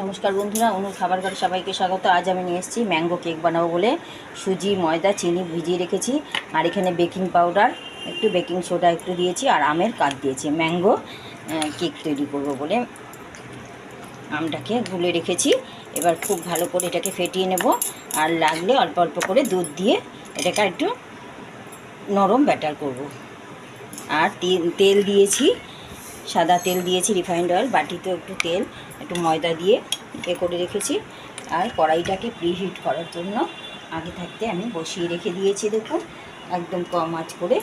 নমস্কার বন্ধুরা, অনুর খাবার ঘরে সবাইকে স্বাগত। আজ আমি নিয়ে এসেছি ম্যাঙ্গো কেক বানাবো বলে সুজি, ময়দা, চিনি ভিজিয়ে রেখেছি। আর এখানে বেকিং পাউডার, একটু বেকিং সোডা একটু দিয়েছি, আর আমের কাঠ দিয়েছি। ম্যাঙ্গো কেক তৈরি করব বলে আমটাকে গুলে রেখেছি। এবার খুব ভালো করে এটাকে ফেটিয়ে নেব, আর লাগলে অল্প অল্প করে দুধ দিয়ে এটাকে একটু নরম ব্যাটার করব। আর তেল দিয়েছি, সাদা তেল দিয়েছি, রিফাইন্ড অয়েল, বাটিতে একটু তেল, একটু ময়দা দিয়ে করে রেখেছি। আর কড়াইটাকে প্রিহিট করার জন্য আগে থাকতে আমি বসিয়ে রেখে দিয়েছি। দেখুন, একদম কম আঁচ করে।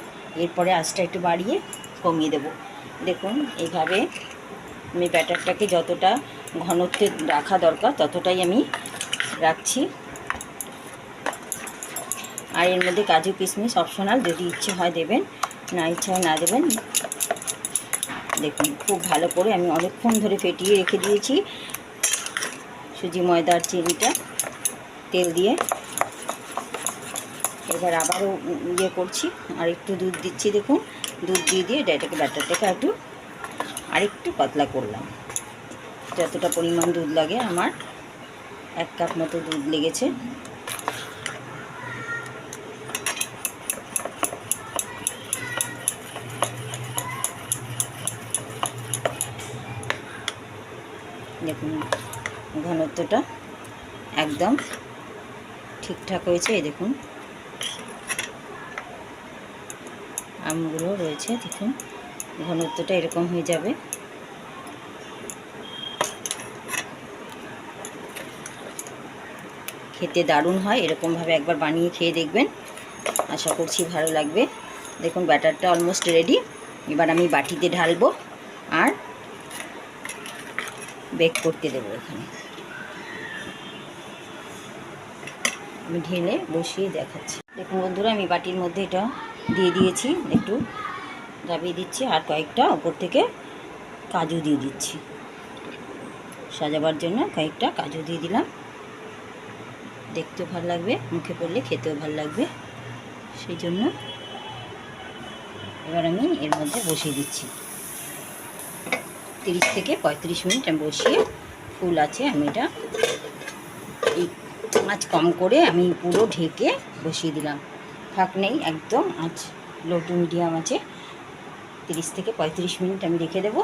এরপরে আঁচটা একটু বাড়িয়ে কমিয়ে দেব। দেখুন, এইভাবে আমি ব্যাটারটাকে যতটা ঘনত্বে রাখা দরকার ততটাই আমি রাখছি। আর এর মধ্যে কাজু কিশমিশ অপশনাল, যদি ইচ্ছে হয় দেবেন, না ইচ্ছে হয় না দেবেন। দেখুন, খুব ভালো করে আমি অনেকক্ষণ ধরে ফেটিয়ে রেখে দিয়েছি সুজি, ময়দা আর চিনিটা তেল দিয়ে। এবার আবারও করছি, আর একটু দুধ দিচ্ছি। দেখুন, দুধ দিয়ে এটাকে ব্যাটারটাকে আরেকটু পাতলা করলাম। যতটা পরিমাণ দুধ লাগে, আমার 1 কাপ মতো দুধ লেগেছে। দেখুন, ঘনত্বটা একদম ঠিকঠাক হয়েছে। এই দেখুন, আমগুলো রয়েছে। দেখুন, ঘনত্বটা এরকম হয়ে যাবে। খেতে দারুণ হয়। এরকমভাবে একবার বানিয়ে খেয়ে দেখবেন, আশা করছি ভালো লাগবে। দেখুন, ব্যাটারটা অলমোস্ট রেডি। এবার আমি বাটিতে ঢালবো আর বেক করতে দেবো। এখানে আমি ঢেলে বসিয়ে দেখাচ্ছি। দেখুন বন্ধুরা, আমি বাটির মধ্যে এটা দিয়ে দিয়েছি, একটু চাপিয়ে দিচ্ছি, আর কয়েকটা ওপর থেকে কাজু দিয়ে দিচ্ছি। সাজাবার জন্য কয়েকটা কাজু দিয়ে দিলাম। দেখতেও ভালো লাগবে, মুখে পড়লে খেতেও ভালো লাগবে, সেই জন্য এবার আমি এর মধ্যে বসিয়ে দিচ্ছি। 30 থেকে 35 মিনিট আমি বসিয়ে, ফুল আছে, আমি এটা এই আঁচ কম করে আমি পুরো ঢেকে বসিয়ে দিলাম। ফাঁক নেই, একদম আঁচ লো টু মিডিয়াম আছে। 30 থেকে 35 মিনিট আমি রেখে দেবো।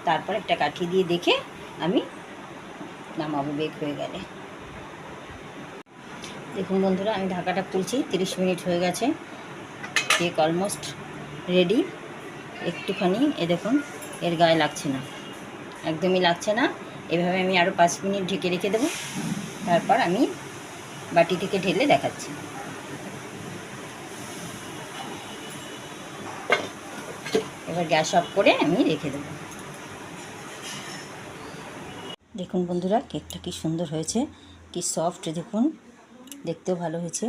তারপর একটা কাঠি দিয়ে দেখে আমি নামাবো বেক হয়ে গেলে। দেখুন বন্ধুরা, আমি ঢাকাটা খুলছি। 30 মিনিট হয়ে গেছে, কেক অলমোস্ট রেডি। একটুখানি দেখুন, এর গায়ে লাগছে না, একদমই লাগছে না। এভাবে আমি আরও 5 মিনিট ঢেকে রেখে দেবো। তারপর আমি বাটি থেকে ঢেলে দেখাচ্ছি। এবার গ্যাস অফ করে আমি রেখে দেবো। দেখুন বন্ধুরা, কেকটা কি সুন্দর হয়েছে, কি সফট। দেখুন, দেখতেও ভালো হয়েছে,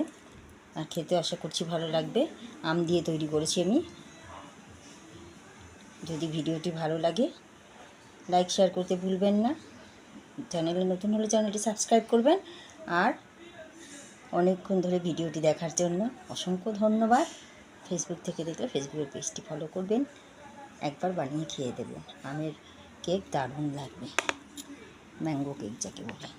আর খেতে আশা করছি ভালো লাগবে। আম দিয়ে তৈরি করেছি আমি। যদি ভিডিওটি ভালো লাগে, লাইক শেয়ার করতে ভুলবেন না। চ্যানেলে নতুন হলে চ্যানেলটি সাবস্ক্রাইব করবেন। আর অনেকক্ষণ ধরে ভিডিওটি দেখার জন্য অসংখ্য ধন্যবাদ। ফেসবুক থেকে দেখলে ফেসবুকের পেজটি ফলো করবেন। একবার বানিয়ে খেয়ে দেবেন, আমের কেক দারুণ লাগবে, ম্যাঙ্গো কেক যাকে বলে।